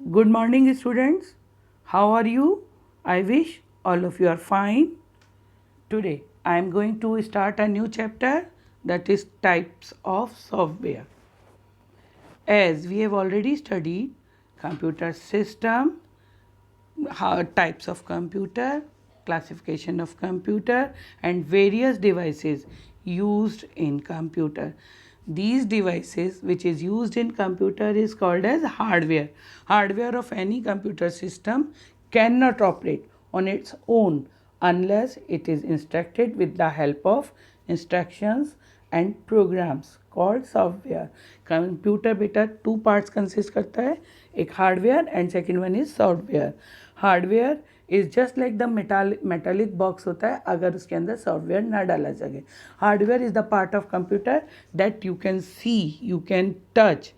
Good morning, students. How are you? I wish all of you are fine. Today, I am going to start a new chapter, that is types of software. As we have already studied computer system, types of computer, classification of computer, and various devices used in computer. These devices which is used in computer is called as hardware. Hardware of any computer system cannot operate on its own unless it is instructed with the help of instructions and programs called software. Computer बेटा two parts consist करता है, एक hardware and second one is software. Hardware is just like the metallic box होता है अगर उसके अंदर software ना डाला सके. Hardware is the part of computer that you can see, you can touch,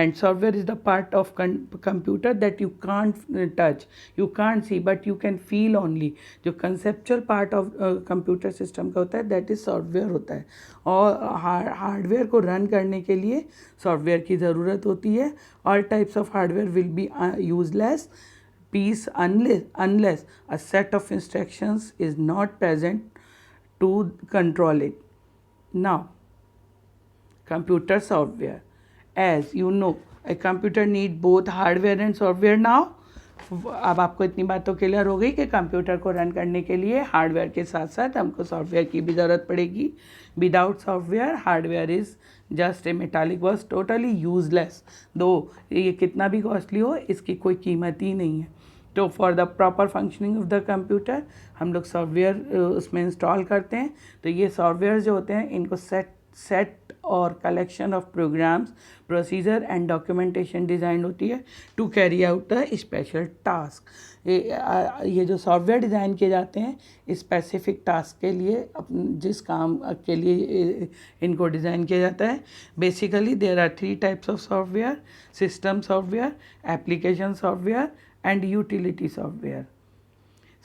and software is the part of computer that you can't touch, you can't see, but you can feel only. जो conceptual part of computer system का होता है that is software होता है. और hardware को run करने के लिए सॉफ्टवेयर की ज़रूरत होती है. all types of hardware will be useless piece unless a set of instructions is not present to control it. Now, computer software. As you know, a computer need both hardware and software now. अब आपको इतनी बात तो clear हो गई कि computer को run करने के लिए हार्डवेयर के साथ साथ हमको सॉफ्टवेयर की भी ज़रूरत पड़ेगी. Without software hardware is just a metallic box, totally useless. दो ये कितना भी कॉस्टली हो इसकी कोई कीमत ही नहीं है. तो for the proper functioning of the computer हम लोग सॉफ्टवेयर उसमें इंस्टॉल करते हैं. तो ये सॉफ्टवेयर जो होते हैं इनको सेट और collection of programs, procedure and documentation design होती है to carry out the special task. ये जो सॉफ्टवेयर डिज़ाइन किए जाते हैं स्पेसिफिक टास्क के लिए, जिस काम के लिए इनको डिज़ाइन किया जाता है. Basically there are 3 types of software: system software, application software and utility software.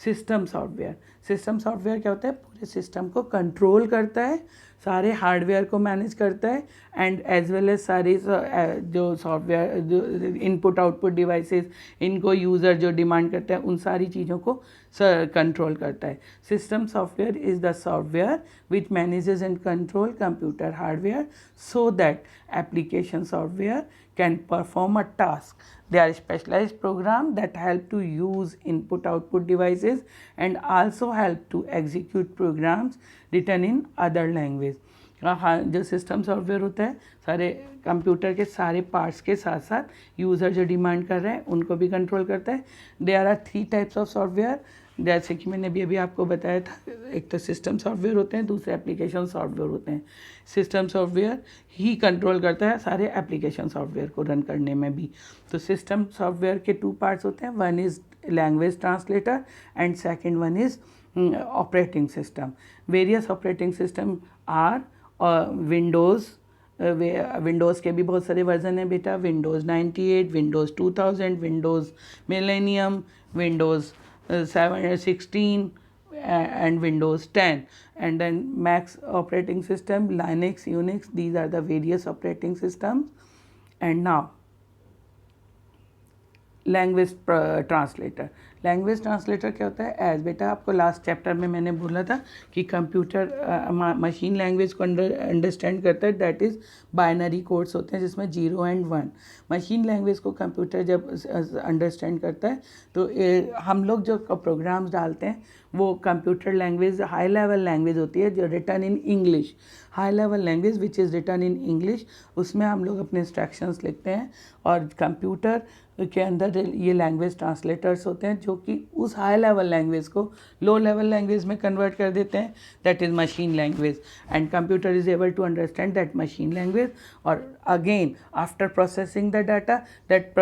System software क्या होता है? पूरे सिस्टम को कंट्रोल करता है, सारे हार्डवेयर को मैनेज करता है एंड एज वेल एज सारी जो सॉफ्टवेयर जो इनपुट आउटपुट डिवाइसेस इनको यूज़र जो डिमांड करते हैं उन सारी चीज़ों को कंट्रोल करता है. System software is the software which manages and control computer hardware so that application software can perform a task. They are specialized programs that help to use input-output devices and also help to execute programs written in other language. हाँ, जो system software होता है सारे computer के सारे parts के साथ साथ यूज़र जो डिमांड कर रहे हैं उनको भी कंट्रोल करता है. There are 3 types of software, जैसे कि मैंने अभी आपको बताया था. एक तो सिस्टम सॉफ्टवेयर होते हैं, दूसरे एप्लीकेशन सॉफ्टवेयर होते हैं. सिस्टम सॉफ्टवेयर ही कंट्रोल करता है सारे एप्लीकेशन सॉफ्टवेयर को रन करने में भी. तो सिस्टम सॉफ्टवेयर के 2 पार्ट्स होते हैं. One is language translator and second one is operating system. Various operating system are Windows के भी बहुत सारे वर्जन हैं बेटा. Windows 98, Windows 2000, Windows millennium, Windows 16 and Windows 10, and then Mac operating system, Linux, Unix. These are the various operating systems. And now language translator क्या होता है? As बेटा आपको लास्ट चैप्टर में मैंने बोला था कि कंप्यूटर मशीन लैंग्वेज को अंडरस्टैंड करता है, दैट इज़ बाइनरी कोड्स होते हैं जिसमें 0 and 1. मशीन लैंग्वेज को कंप्यूटर जब अंडरस्टैंड करता है तो हम लोग जो प्रोग्राम्स डालते हैं वो computer language high level language होती है जो written in English. High level language which is written in English, उसमें हम लोग अपने इंस्ट्रक्शंस लिखते हैं और कंप्यूटर के अंदर ये लैंग्वेज ट्रांसलेटर्स होते हैं जो कि उस हाई लेवल लैंग्वेज को लो लेवल लैंग्वेज में कन्वर्ट कर देते हैं, that is machine language. And computer is able to understand that machine language और again after processing the data that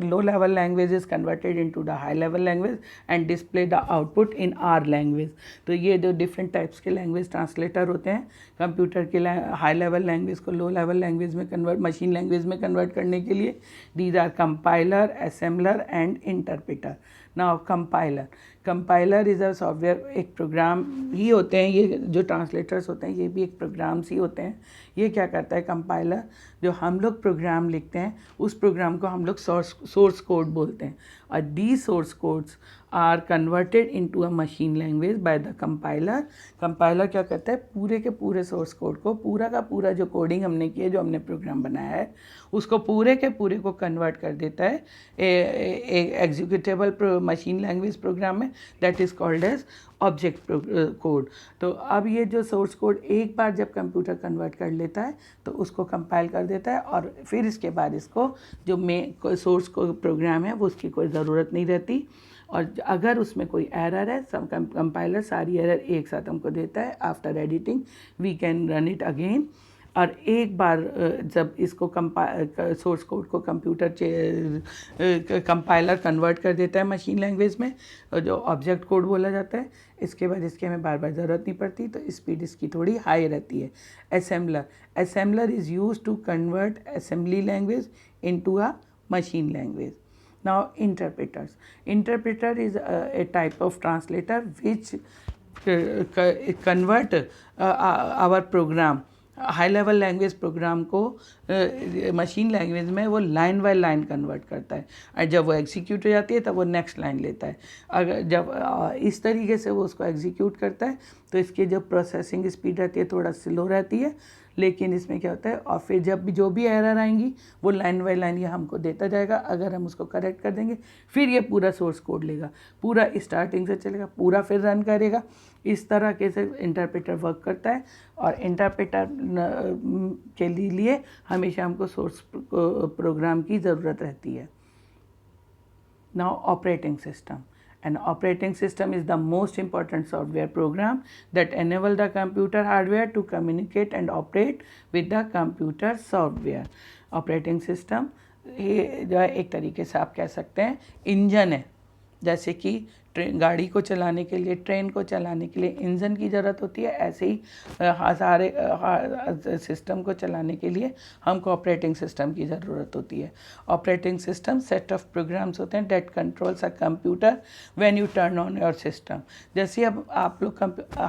low level language is converted into the high level language and display the output in our language. तो ये जो different types के language translator होते हैं computer के high level language को low level language में convert, machine language में कन्वर्ट करने के लिए. These are compiler, assembler and interpreter. Now compiler is a software, एक प्रोग्राम ही होते हैं. ये जो ट्रांसलेटर्स होते हैं ये भी एक प्रोग्राम्स ही होते हैं. ये क्या करता है कंपाइलर? जो हम लोग प्रोग्राम लिखते हैं उस प्रोग्राम को हम लोग सोर्स कोड बोलते हैं, और the source codes are converted into a machine language by the compiler. Compiler क्या करता है, पूरे के पूरे सोर्स कोड को, पूरा का पूरा जो कोडिंग हमने की है, जो हमने प्रोग्राम बनाया है, उसको पूरे के पूरे को कन्वर्ट कर देता है एग्जीक्यूटेबल मशीन लैंग्वेज प्रोग्राम में, that is called as object code. तो अब ये जो सोर्स कोड एक बार जब कंप्यूटर कन्वर्ट कर लेता है तो उसको कंपाइल कर देता है, और फिर इसके बाद इसको जो सोर्स को प्रोग्राम है वो उसकी कोई ज़रूरत नहीं रहती। और अगर उसमें कोई एरर है, सब कंपाइलर सारी एरर एक साथ हमको देता है। After editing we can run it again. और एक बार जब इसको सोर्स कोड को कंप्यूटर कंपाइलर कन्वर्ट कर देता है मशीन लैंग्वेज में, जो ऑब्जेक्ट कोड बोला जाता है, इसके बाद इसकी हमें बार बार ज़रूरत नहीं पड़ती, तो स्पीड इसकी थोड़ी हाई रहती है। Assembler is use to convert assembly language into a machine language. Now interpreter is a type of translator which convert our program, high level language program को मशीन लैंग्वेज में वो लाइन बाय लाइन कन्वर्ट करता है, और जब वो execute हो जाती है तब वो नेक्स्ट लाइन लेता है। अगर जब इस तरीके से वो उसको एग्जीक्यूट करता है तो इसकी जो प्रोसेसिंग स्पीड रहती है थोड़ा स्लो रहती है, लेकिन इसमें क्या होता है, और फिर जब भी जो भी एरर आएंगी वो लाइन बाय लाइन ये हमको देता जाएगा। अगर हम उसको करेक्ट कर देंगे फिर ये पूरा सोर्स कोड लेगा, पूरा स्टार्टिंग से चलेगा, पूरा फिर रन करेगा। इस तरह के से इंटरप्रेटर वर्क करता है, और इंटरप्रेटर के लिए हमेशा हमको सोर्स प्रोग्राम की ज़रूरत रहती है। Now operating system. An operating system is the most important software program that enable the computer hardware to communicate and operate with the computer software. Operating system ये जो है एक तरीके से आप कह सकते हैं इंजन है। जैसे कि गाड़ी को चलाने के लिए, ट्रेन को चलाने के लिए इंजन की ज़रूरत होती है, ऐसे ही सारे सिस्टम को चलाने के लिए हमको ऑपरेटिंग सिस्टम की ज़रूरत होती है। Operating system set of programs होते हैं that controls a computer when you turn on your system. जैसे अब आप लोग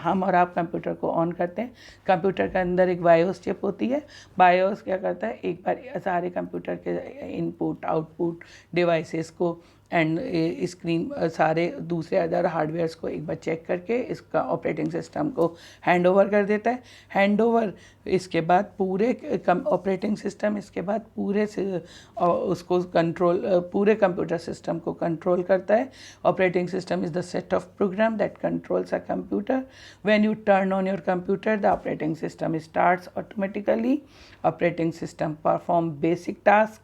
हम और आप कंप्यूटर को ऑन करते हैं, कंप्यूटर के अंदर एक बायोस चिप होती है। बायोस क्या करता है, एक बार सारे कंप्यूटर के इनपुट आउटपुट डिवाइसेस को एंड स्क्रीन सारे दूसरे अदर हार्डवेयर्स को एक बार चेक करके इसका ऑपरेटिंग सिस्टम को हैंड ओवर कर देता है। हैंड ओवर इसके बाद पूरे ऑपरेटिंग सिस्टम इसके बाद पूरे से उसको कंट्रोल, पूरे कंप्यूटर सिस्टम को कंट्रोल करता है। Operating system is the set of program that controls a computer. When you turn on your computer the operating system starts automatically. Operating system perform basic task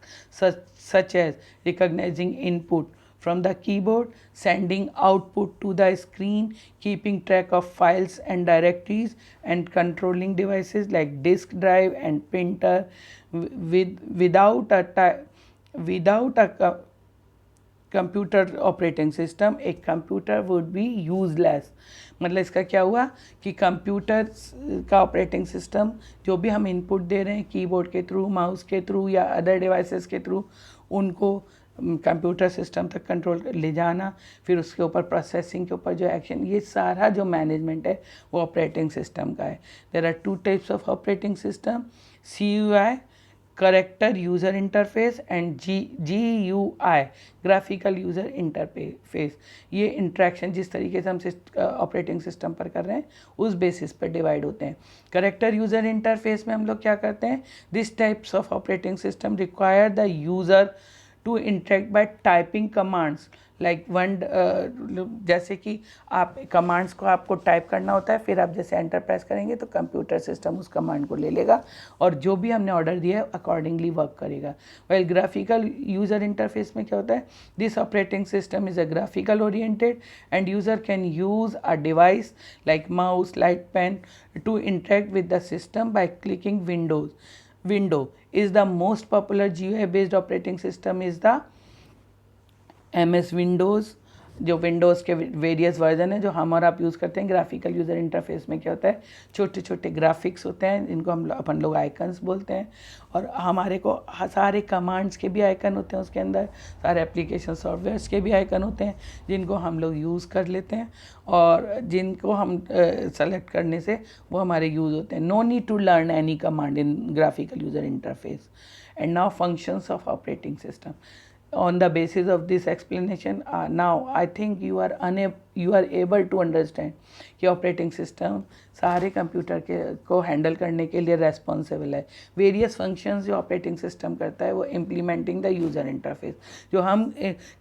such as recognizing input from the keyboard, sending output to the screen, keeping track of files and directories, and controlling devices like disk drive and printer. Without a computer operating system एक computer would be useless. मतलब इसका क्या हुआ कि computer का operating system जो भी हम इनपुट दे रहे हैं कीबोर्ड के थ्रू, माउस के थ्रू या अदर डिवाइसेस के थ्रू, उनको कंप्यूटर सिस्टम तक कंट्रोल ले जाना, फिर उसके ऊपर प्रोसेसिंग के ऊपर जो एक्शन, ये सारा जो मैनेजमेंट है वो ऑपरेटिंग सिस्टम का है। There are 2 types of operating system, CUI character user interface and GUI graphical user interface. ये इंट्रैक्शन जिस तरीके से हम ऑपरेटिंग सिस्टम पर कर रहे हैं उस बेसिस पर डिवाइड होते हैं। करेक्टर यूज़र इंटरफेस में हम लोग क्या करते हैं, this types of operating system require the user to interact by typing commands like जैसे कि आप कमांड्स को आपको टाइप करना होता है, फिर आप जैसे एंटर प्रेस करेंगे तो कंप्यूटर सिस्टम उस कमांड को ले लेगा और जो भी हमने ऑर्डर दिया है अकॉर्डिंगली वर्क करेगा। वेल ग्राफिकल यूज़र इंटरफेस में क्या होता है, this operating system is a graphical oriented and user can use a device like mouse, light pen to interact with the system by clicking windows. Window is the most popular GUI based operating system is the MS Windows, जो Windows के various version है जो हम और आप use करते हैं। Graphical user interface में क्या होता है, छोटे छोटे ग्राफिक्स होते हैं जिनको अपन लोग आइकन्स बोलते हैं, और हमारे को सारे कमांड्स के भी आइकन होते हैं उसके अंदर, सारे एप्लीकेशन सॉफ्टवेयर्स के भी आइकन होते हैं जिनको हम लोग यूज़ कर लेते हैं और जिनको हम सेलेक्ट करने से वो हमारे यूज़ होते हैं। No need to learn any command in graphical user interface. And now functions of operating system. On the basis of this explanation, now I think you are able to understand कि operating system सारे computer के को handle करने के लिए responsible है। Various functions जो operating system करता है वो इम्प्लीमेंटिंग द यूज़र इंटरफेस, जो हम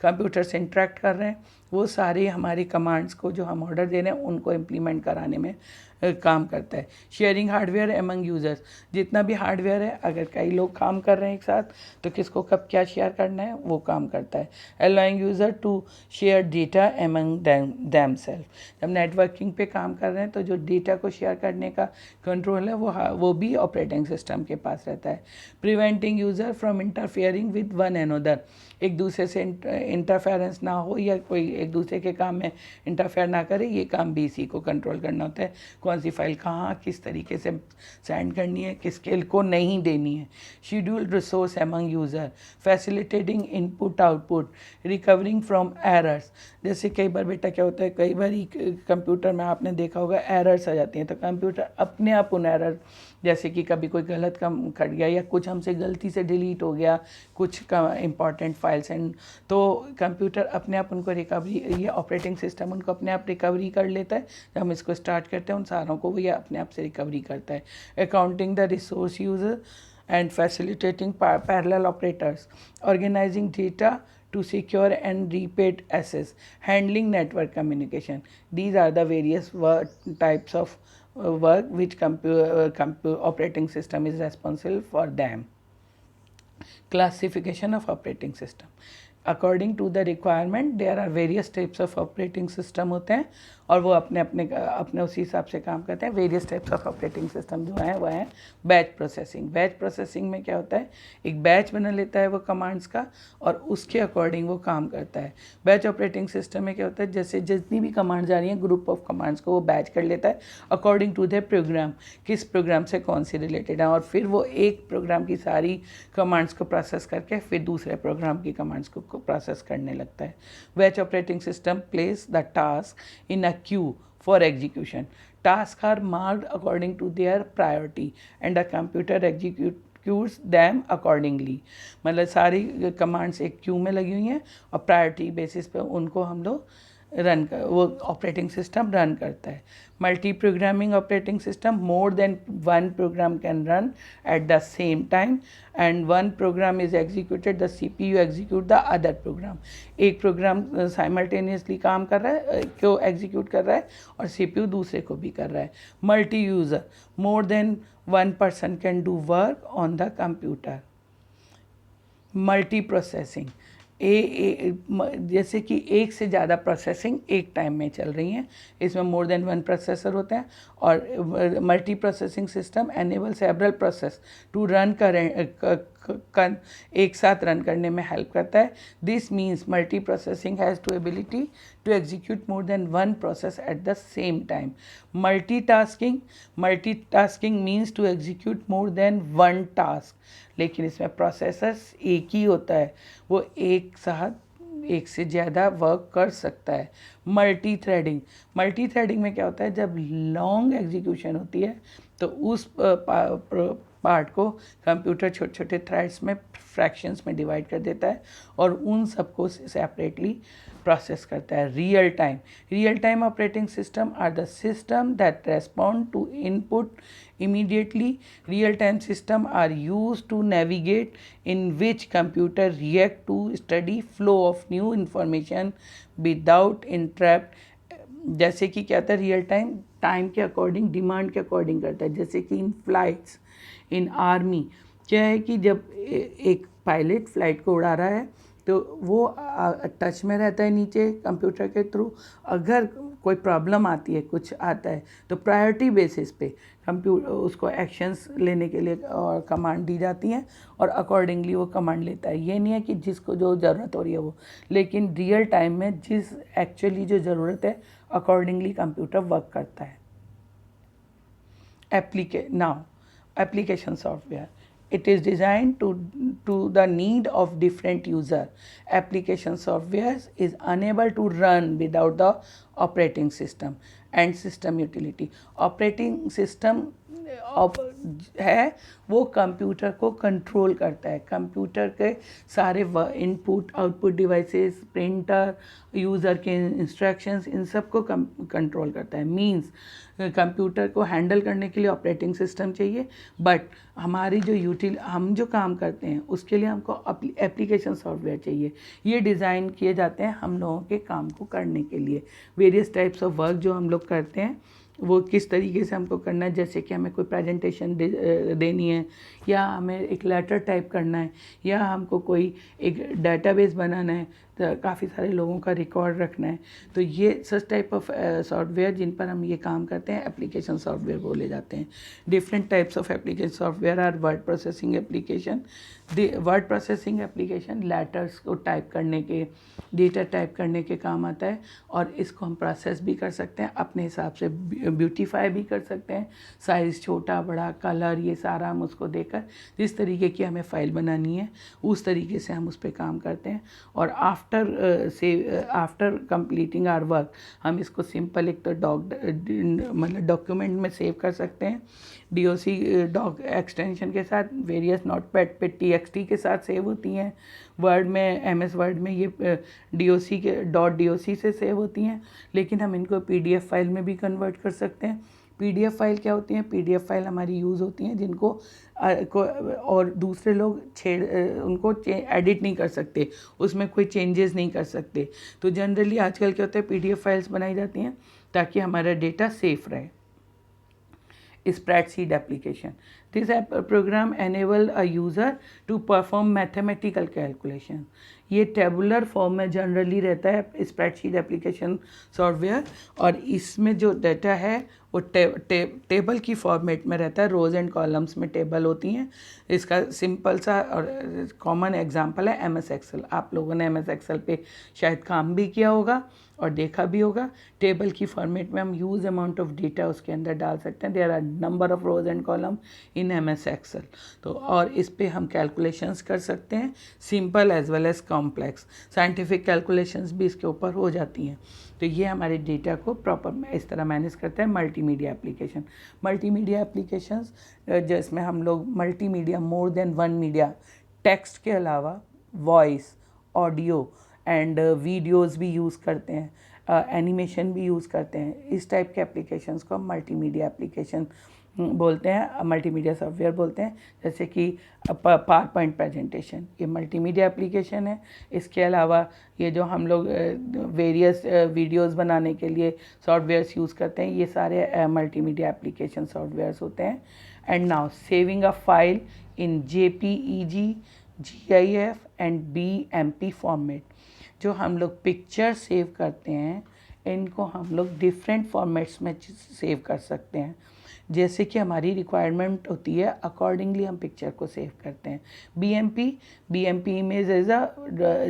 कंप्यूटर से इंटरेक्ट कर रहे हैं वो सारी हमारी कमांड्स को जो हम ऑर्डर दे रहे हैं उनको इम्प्लीमेंट कराने में काम करता है। शेयरिंग हार्डवेयर एमंग यूज़र्स, जितना भी हार्डवेयर है अगर कई लोग काम कर रहे हैं एक साथ तो किसको कब क्या शेयर करना है वो काम करता है। Allowing user to share data among them self, जब नेटवर्किंग पे काम कर रहे हैं तो जो डेटा को शेयर करने का कंट्रोल है वो भी ऑपरेटिंग सिस्टम के पास रहता है। Preventing user from interfering with one another, एक दूसरे से इंटरफेरेंस ना हो या कोई एक दूसरे के काम में इंटरफेयर ना करे, ये काम भी इसी को कंट्रोल करना होता है। कौन सी फाइल कहाँ किस तरीके से सेंड करनी है, किसके को नहीं देनी है। Scheduled resource among user, facilitating input output, recovering from errors. जैसे कई बार बेटा क्या होता है, कई बार कंप्यूटर में आपने देखा होगा एरर्स आ जाती हैं तो कंप्यूटर अपने आप उन एरर, जैसे कि कभी कोई गलत काम कर गया या कुछ हमसे गलती से डिलीट हो गया कुछ इंपॉर्टेंट फाइल्स एंड, तो कंप्यूटर अपने आप उनको रिकवरी, ये ऑपरेटिंग सिस्टम उनको अपने आप रिकवरी कर लेता है। जब हम इसको स्टार्ट करते हैं उन सारों को वो ये अपने आप से रिकवरी करता है। Accounting the resource user and facilitating parallel operators, organizing data to secure and repeat access, handling network communication. These are the various types of work which operating system is responsible for them. Classification of operating system. According to the requirement there are various types of operating system होते हैं और वो अपने अपने अपने उसी हिसाब से काम करते हैं। Various types of operating system जो है वह है बैच प्रोसेसिंग। बैच प्रोसेसिंग में क्या होता है, एक बैच बना लेता है वो कमांड्स का और उसके अकॉर्डिंग वो काम करता है। बैच ऑपरेटिंग सिस्टम में क्या होता है, जैसे जितनी भी कमांड्स आ रही हैं ग्रुप ऑफ कमांड्स को वो बैच कर लेता है अकॉर्डिंग टू द प्रोग्राम, किस प्रोग्राम से कौन सी रिलेटेड है, और फिर वो एक प्रोग्राम की सारी कमांड्स को प्रोसेस करके फिर दूसरे प्रोग्राम की कमांड्स को प्रोसेस करने लगता है। Batch operating system place the task in a queue for execution. Tasks are marked according to their priority and a computer executes them accordingly. मतलब सारी कमांड्स एक क्यू में लगी हुई हैं और प्रायोरिटी बेसिस पे उनको हम लोग वो ऑपरेटिंग सिस्टम रन करता है। Multiprogramming operating system, more than one program can run at the same time and one program is executed the CPU execute the other program. एक प्रोग्राम साइमल्टेनियसली काम कर रहा है क्यों एग्जीक्यूट कर रहा है और CPU दूसरे को भी कर रहा है। Multi user, more than one person can do work on the computer. Multi processing, जैसे कि एक से ज़्यादा प्रोसेसिंग एक टाइम में चल रही हैं, इसमें मोर देन वन प्रोसेसर होता है और multiprocessing system enable several process to run एक साथ रन करने में हेल्प करता है। This means multiprocessing has to ability to execute more than one process at the same time. Multitasking means to execute more than one task, लेकिन इसमें processors एक ही होता है, वो एक साथ एक से ज़्यादा वर्क कर सकता है। मल्टी थ्रेडिंग में क्या होता है, जब लॉन्ग एग्जीक्यूशन होती है तो उस पार्ट को कंप्यूटर छोटे छोटे थ्रेड्स में फ्रैक्शंस में डिवाइड कर देता है और उन सबको सेपरेटली प्रोसेस करता है। Real time operating system are the system that respond to input immediately. Real time system are used to navigate in which computer react to steady flow of new information without interrupt. जैसे कि क्या था, real time के according demand के according करता है। जैसे कि इन फ्लाइट्स इन आर्मी क्या है कि जब एक पायलट फ्लाइट को उड़ा रहा है तो वो टच में रहता है नीचे कंप्यूटर के थ्रू, अगर कोई प्रॉब्लम आती है, कुछ आता है, तो प्रायोरिटी बेसिस पे कंप्यूटर उसको एक्शंस लेने के लिए और कमांड दी जाती हैं और अकॉर्डिंगली वो कमांड लेता है। ये नहीं है कि जिसको जो ज़रूरत हो रही है वो, लेकिन रियल टाइम में जिस एक्चुअली जो ज़रूरत है अकॉर्डिंगली कंप्यूटर वर्क करता है। Application software, it is designed to the need of different user. Application software is unable to run without the operating system and system utility. Operating system है वो computer को control करता है, computer के सारे input output devices, printer, user के instructions, इन सब को कंट्रोल करता है। मींस कंप्यूटर को हैंडल करने के लिए ऑपरेटिंग सिस्टम चाहिए, बट हमारी जो हम जो काम करते हैं उसके लिए हमको एप्लीकेशन सॉफ्टवेयर चाहिए। ये डिज़ाइन किए जाते हैं हम लोगों के काम को करने के लिए। वेरियस टाइप्स ऑफ वर्क जो हम लोग करते हैं वो किस तरीके से हमको करना है, जैसे कि हमें कोई प्रेजेंटेशन देनी है, या हमें एक लेटर टाइप करना है, या हमको कोई एक डेटाबेस बनाना है, तो काफ़ी सारे लोगों का रिकॉर्ड रखना है, तो ये सच टाइप ऑफ सॉफ्टवेयर जिन पर हम ये काम करते हैं एप्लीकेशन सॉफ्टवेयर बोले जाते हैं। Different types of application software are word processing application. Word processing application letters को टाइप करने के, डेटा टाइप करने के काम आता है, और इसको हम प्रोसेस भी कर सकते हैं, अपने हिसाब से ब्यूटीफाई भी कर सकते हैं, साइज़ छोटा बड़ा, कलर, ये सारा हम उसको देकर जिस तरीके की हमें फ़ाइल बनानी है उस तरीके से हम उस पर काम करते हैं। और आफ्टर कंप्लीटिंग आवर वर्क हम इसको सिंपल एक तो मतलब डॉक्यूमेंट में सेव कर सकते हैं, डीओसी डॉक एक्सटेंशन के साथ, वेरियस नोटपैड पे टीएक्सटी के साथ सेव होती हैं, वर्ड में, एमएस वर्ड में ये डीओसी के .doc से सेव होती हैं, लेकिन हम इनको पीडीएफ फाइल में भी कन्वर्ट कर सकते हैं। पीडीएफ फाइल क्या होती हैं? पीडीएफ फाइल हमारी यूज़ होती हैं जिनको और दूसरे लोग उनको एडिट नहीं कर सकते, उसमें कोई चेंजेस नहीं कर सकते। तो जनरली आजकल क्या होता है, पीडीएफ फाइल्स बनाई जाती हैं ताकि हमारा डेटा सेफ रहे। Spreadsheet application. This program enable a user to perform mathematical calculation. ये टेबुलर फॉर्म में जनरली रहता है स्प्रेडशीट एप्लीकेशन सॉफ्टवेयर, और इसमें जो डाटा है वो टेबल की फॉर्मेट में रहता है, रोज़ एंड कॉलम्स में टेबल होती हैं। इसका सिंपल सा और कॉमन एग्जांपल है एमएस एक्सेल। आप लोगों ने एमएस एक्सेल पे शायद काम भी किया होगा और देखा भी होगा। टेबल की फॉर्मेट में हम ह्यूज अमाउंट ऑफ डेटा उसके अंदर डाल सकते हैं। There are number of rows and column in MS Excel. तो और इस पे हम कैलकुलेशंस कर सकते हैं, simple as well as complex. Scientific calculations भी इसके ऊपर हो जाती हैं। तो ये हमारे डेटा को प्रॉपर इस तरह मैनेज करते हैं मल्टीमीडिया एप्लीकेशन। मल्टीमीडिया एप्लीकेशंस जिसमें हम लोग मल्टीमीडिया, मोर देन वन मीडिया, टेक्स्ट के अलावा वॉइस, ऑडियो एंड वीडियोज़ भी यूज़ करते हैं, एनिमेशन भी यूज़ करते हैं। इस टाइप के एप्लीकेशंस को हम मल्टीमीडिया एप्लीकेशन बोलते हैं, मल्टीमीडिया सॉफ्टवेयर बोलते हैं। जैसे कि पावर पॉइंट प्रेजेंटेशन, ये मल्टीमीडिया एप्लीकेशन है। इसके अलावा ये जो हम लोग वेरियस वीडियोस बनाने के लिए सॉफ्टवेयर्स यूज़ करते हैं, ये सारे मल्टीमीडिया एप्लीकेशन सॉफ्टवेयर्स होते हैं। And now saving a file in JPEG, GIF and BMP format. जो हम लोग पिक्चर सेव करते हैं इनको हम लोग डिफरेंट फॉर्मेट्स में सेव कर सकते हैं। जैसे कि हमारी रिक्वायरमेंट होती है अकॉर्डिंगली हम पिक्चर को सेव करते हैं। BMP इमेज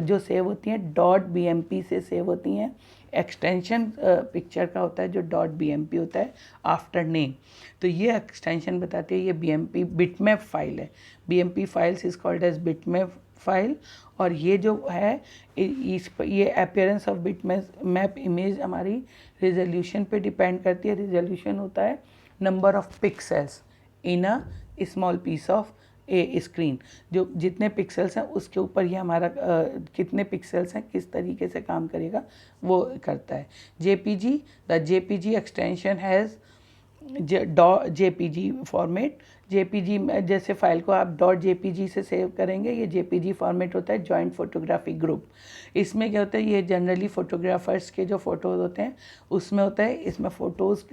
जो सेव होती हैं .bmp से सेव होती हैं। एक्सटेंशन पिक्चर का होता है जो .bmp होता है आफ्टर नेम। तो ये एक्सटेंशन बताती है ये BMP बिटमैप फाइल है। BMP files is called as bitmap file. और ये जो है ये अपीयरेंस ऑफ बिटमैप इमेज हमारी रेजोल्यूशन पे डिपेंड करती है। रेजोल्यूशन होता है number of pixels in a small piece of a screen. जो जितने पिक्सेल्स हैं उसके ऊपर ये हमारा कितने पिक्सेल्स हैं किस तरीके से काम करेगा वो करता है। The JPG extension has JPG format. JPG जैसे फाइल को आप .jpg से सेव करेंगे, ये JPG फॉर्मेट होता है जॉइंट फोटोग्राफिक ग्रुप। इसमें क्या होता है, ये जनरली फोटोग्राफर्स के जो फ़ोटोज़ होते हैं उसमें होता है। इसमें फ़ोटोज़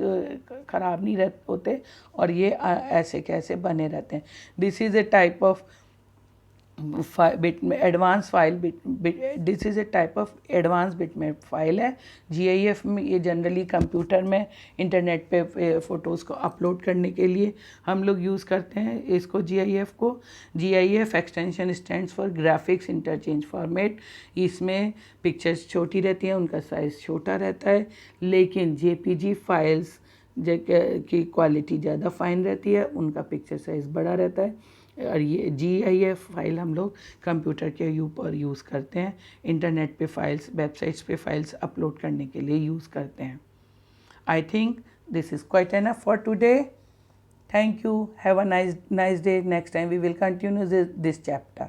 ख़राब नहीं होते और ये ऐसे कैसे बने रहते हैं। This is a type of bit में advance file this is a type of advance bitmap file है। GIF में ये जनरली कंप्यूटर में इंटरनेट पे फ़ोटोज़ को अपलोड करने के लिए हम लोग यूज़ करते हैं इसको GIF को। GIF extension stands for graphics interchange format. इसमें पिक्चर्स छोटी रहती हैं, उनका साइज़ छोटा रहता है, लेकिन JPG फाइल्स की क्वालिटी ज़्यादा फाइन रहती है, उनका पिक्चर साइज़ बड़ा रहता है। और ये GIF फाइल हम लोग कंप्यूटर के ऊपर यूज़ करते हैं, इंटरनेट पे फाइल्स, वेबसाइट्स पे फाइल्स अपलोड करने के लिए यूज़ करते हैं। I think this is quite enough for today. Thank you, have a nice day. Next time we will continue this chapter.